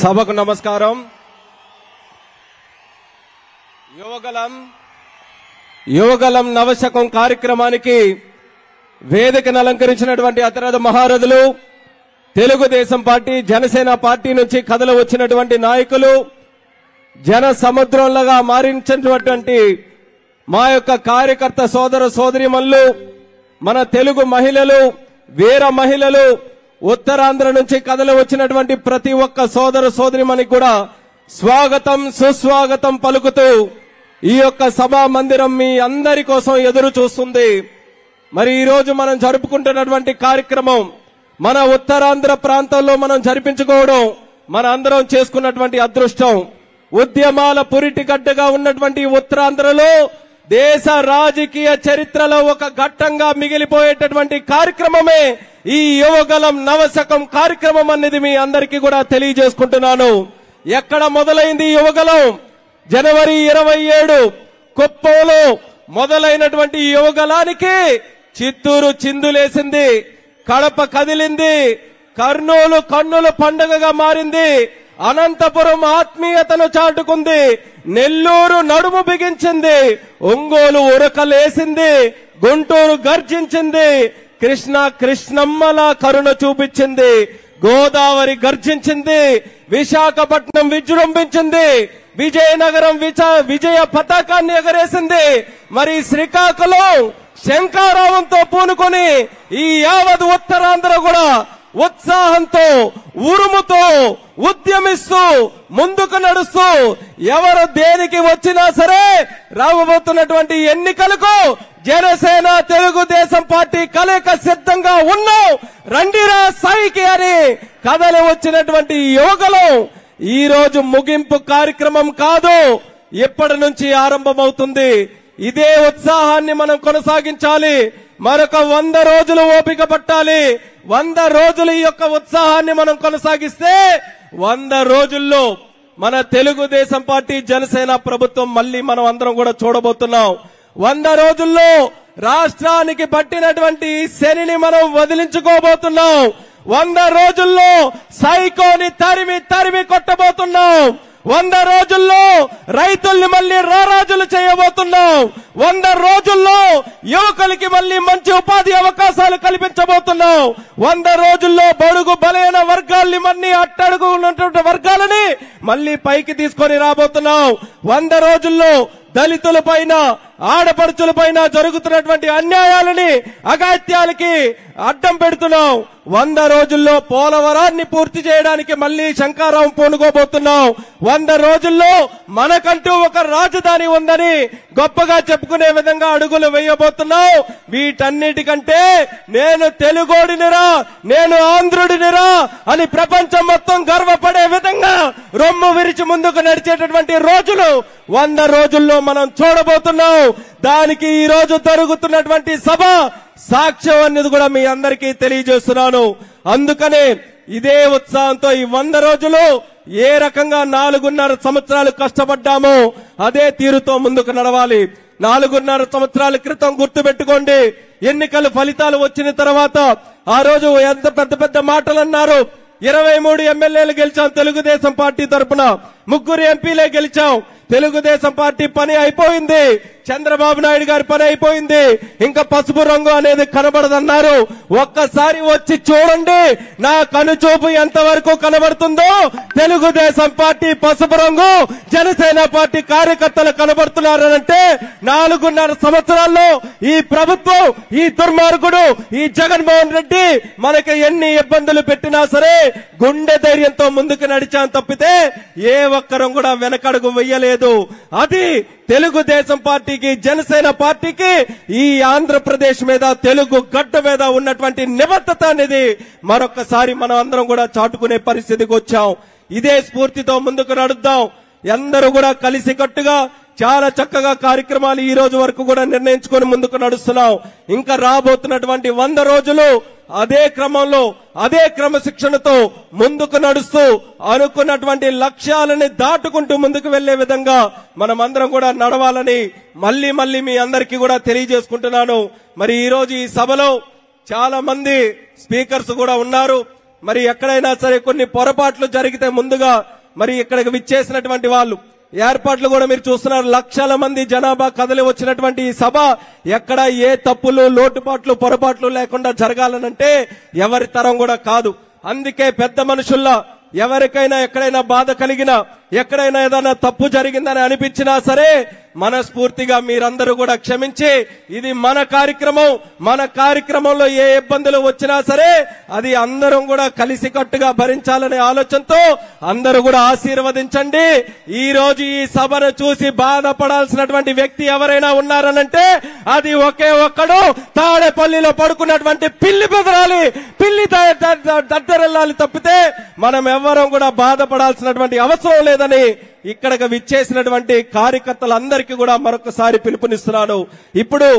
సభకు నమస్కారం. యువగలం నవశకం కార్యక్రమానికి వేదికను అలంకరించినటువంటి అతిరథ మహారథులు, తెలుగుదేశం పార్టీ, జనసేన పార్టీ నుంచి కథలు వచ్చినటువంటి నాయకులు, జన సముద్రంలాగా మారించినటువంటి మా యొక్క కార్యకర్త సోదర సోదరీమణులు, మన తెలుగు మహిళలు, వీర మహిళలు, ఉత్తరాంధ్ర నుంచి కథలు వచ్చినటువంటి ప్రతి ఒక్క సోదర సోదరిమణికి కూడా స్వాగతం సుస్వాగతం పలుకుతూ ఈ యొక్క సభా మందిరం మీ అందరి కోసం ఎదురు చూస్తుంది. మరి ఈ రోజు మనం జరుపుకుంటున్నటువంటి కార్యక్రమం మన ఉత్తరాంధ్ర ప్రాంతంలో మనం జరిపించుకోవడం మన అందరం చేసుకున్నటువంటి అదృష్టం. ఉద్యమాల పురిటిగడ్డగా ఉన్నటువంటి ఉత్తరాంధ్రలో దేశ రాజకీయ చరిత్రలో ఒక ఘట్టంగా మిగిలిపోయేటటువంటి కార్యక్రమమే ఈ యువగలం నవశకం కార్యక్రమం అనేది మీ అందరికీ కూడా తెలియజేసుకుంటున్నాను. ఎక్కడ మొదలైంది యువగలం? జనవరి 27 కుప్పంలో మొదలైనటువంటి యువగలానికి చిత్తూరు చిందులేసింది, కడప కదిలింది, కర్నూలు కన్నుల పండుగగా మారింది, అనంతపురం ఆత్మీయతను చాటుకుంది, నెల్లూరు నడుము బిగించింది, ఒంగోలు ఉరకలేసింది, గుంటూరు గర్జించింది, కృష్ణమ్మలా కరుణ చూపించింది, గోదావరి గర్జించింది, విశాఖపట్నం విజృంభించింది, విజయనగరం విజయ పతాకాన్ని ఎగరేసింది. మరి శ్రీకాకుళం శంఖారావంతో పూనుకొని ఈ యావత్ ఉత్తరాంధ్ర కూడా ఉత్సాహంతో, ఉరుముతో, ఉద్యమిస్తూ ముందుకు నడుస్తూ ఎవరు దేనికి వచ్చినా సరే రాబోతున్నటువంటి ఎన్నికలకు జనసేన తెలుగుదేశం పార్టీ కలయిక సిద్ధంగా ఉన్నాం, రండిరా సాయికి అని కథలు వచ్చినటువంటి యువకులు ఈ రోజు ముగింపు కార్యక్రమం కాదు, ఇప్పటి నుంచి ఆరంభమవుతుంది. ఇదే ఉత్సాహాన్ని మనం కొనసాగించాలి. మరొక 100 రోజులు ఓపిక పట్టాలి. 100 రోజులు ఈ యొక్క ఉత్సాహాన్ని మనం కొనసాగిస్తే 100 రోజుల్లో మన తెలుగుదేశం పార్టీ జనసేన ప్రభుత్వం మళ్ళీ మనం అందరం కూడా చూడబోతున్నాం. 100 రోజుల్లో రాష్ట్రానికి పట్టినటువంటి శనిని మనం వదిలించుకోబోతున్నాం. 100 రోజుల్లో సైకోని తరిమి కొట్టబోతున్నాం. 100 రోజుల్లో రైతుల్ని మళ్ళీ రారాజులు చేయబోతున్నాం. 100 రోజుల్లో యువకులకి మళ్ళీ మంచి ఉపాధి అవకాశాలు కల్పించబోతున్నాం. 100 రోజుల్లో బడుగు బలైన వర్గాల్ని మళ్ళీ అట్టడుగు ఉన్నటువంటి వర్గాలని మళ్ళీ పైకి తీసుకొని రాబోతున్నాం. 100 రోజుల్లో దళితుల పైన, ఆడపడుచుల పైన జరుగుతున్నటువంటి అన్యాయాలని, అగాత్యాలకి అడ్డం పెడుతున్నాం. 100 రోజుల్లో పోలవరాన్ని పూర్తి చేయడానికి మళ్ళీ శంఖారావం పూనుకోబోతున్నాం. 100 రోజుల్లో మనకంటూ ఒక రాజధాని ఉందని గొప్పగా చెప్పుకునే విధంగా అడుగులు వేయబోతున్నాం. వీటన్నిటికంటే నేను తెలుగోడినిరా, నేను ఆంధ్రుడినిరా అని ప్రపంచం మొత్తం గర్వపడే విధంగా రొమ్ము విరిచి ముందుకు నడిచేటటువంటి రోజులు 100 రోజుల్లో మనం చూడబోతున్నాం. దానికి ఈ రోజు జరుగుతున్నటువంటి సభ సాక్ష్యం అనేది కూడా మీ అందరికీ తెలియజేస్తున్నాను. అందుకనే ఇదే ఉత్సాహంతో ఈ 100 రోజులు ఏ రకంగా 4.5 సంవత్సరాలు కష్టపడ్డామో అదే తీరుతో ముందుకు నడవాలి. 4.5 సంవత్సరాల క్రితం గుర్తుపెట్టుకోండి, ఎన్నికల ఫలితాలు వచ్చిన తర్వాత ఆ రోజు ఎంత పెద్ద మాటలు అన్నారు. 23 ఎమ్మెల్యేలు గెలిచాం తెలుగుదేశం పార్టీ తరఫున, 3 ఎంపీలే గెలిచాం. తెలుగుదేశం పార్టీ పని అయిపోయింది, చంద్రబాబు నాయుడు గారి పని అయిపోయింది, ఇంకా పసుపు రంగు అనేది కనబడదన్నారు. ఒక్కసారి వచ్చి చూడండి నా కనుచూపు ఎంతవరకు కనబడుతుందో. తెలుగుదేశం పార్టీ పసుపు రంగు జనసేన పార్టీ కార్యకర్తలు కనబడుతున్నారంటే 4.5 సంవత్సరాల్లో ఈ ప్రభుత్వం, ఈ దుర్మార్గుడు, ఈ జగన్మోహన్ రెడ్డి మనకి ఎన్ని ఇబ్బందులు పెట్టినా సరే గుండె ధైర్యంతో ముందుకు నడిచాం తప్పితే ఏ ఒక్కరం కూడా వెనకడుగు వెయ్యలేదు. అది తెలుగుదేశం పార్టీకి, జనసేన పార్టీకి ఈ ఆంధ్రప్రదేశ్ మీద, తెలుగు గడ్డ మీద ఉన్నటువంటి నిబద్ధత అనేది మరొకసారి మనం అందరం కూడా చాటుకునే పరిస్థితికి వచ్చాం. ఇదే స్ఫూర్తితో ముందుకు నడుద్దాం. అందరూ కూడా కలిసికట్టుగా చాలా చక్కగా కార్యక్రమాలు ఈ రోజు వరకు కూడా నిర్ణయించుకొని ముందుకు నడుస్తున్నాం. ఇంకా రాబోతున్నటువంటి 100 రోజులు అదే క్రమంలో, అదే క్రమశిక్షణతో ముందుకు నడుస్తూ అనుకున్నటువంటి లక్ష్యాలని దాటుకుంటూ ముందుకు వెళ్లే విధంగా మనమందరం కూడా నడవాలని మళ్ళీ మీ అందరికీ కూడా తెలియజేసుకుంటున్నాను. మరి ఈ రోజు ఈ సభలో చాలా మంది స్పీకర్స్ కూడా ఉన్నారు. మరి ఎక్కడైనా సరే కొన్ని పొరపాట్లు జరిగితే ముందుగా మరి ఇక్కడికి విచ్చేసినటువంటి వాళ్ళు ఏర్పాట్లు కూడా మీరు చూస్తున్నారు. లక్షల మంది జనాభా కదలి వచ్చినటువంటి ఈ సభ ఎక్కడ ఏ తప్పులు లోటుపాట్లు పొరపాట్లు లేకుండా జరగాలనంటే ఎవరి తరం కూడా కాదు. అందుకే పెద్ద మనుషుల్లా ఎవరికైనా ఎక్కడైనా బాధ కలిగినా ఎక్కడైనా ఏదైనా తప్పు జరిగిందని అనిపించినా సరే మనస్ఫూర్తిగా మీరందరూ కూడా క్షమించి ఇది మన కార్యక్రమం, మన కార్యక్రమంలో ఏ ఇబ్బందులు వచ్చినా సరే అది అందరం కూడా కలిసికట్టుగా భరించాలనే ఆలోచనతో అందరూ కూడా ఆశీర్వదించండి. ఈ రోజు ఈ సభను చూసి బాధపడాల్సినటువంటి వ్యక్తి ఎవరైనా ఉన్నారనంటే అది ఒకే ఒక్కడు, తాడేపల్లిలో పడుకున్నటువంటి పిల్లి బెదరాలి, పిల్లి దద్దరెల్లాలి తప్పితే మనం ఎవ్వరం కూడా బాధపడాల్సినటువంటి అవసరం లేదని ఇక్కడికి విచ్చేసినటువంటి కార్యకర్తలందరికీ కూడా మరొకసారి పిలుపునిస్తున్నాను. ఇప్పుడు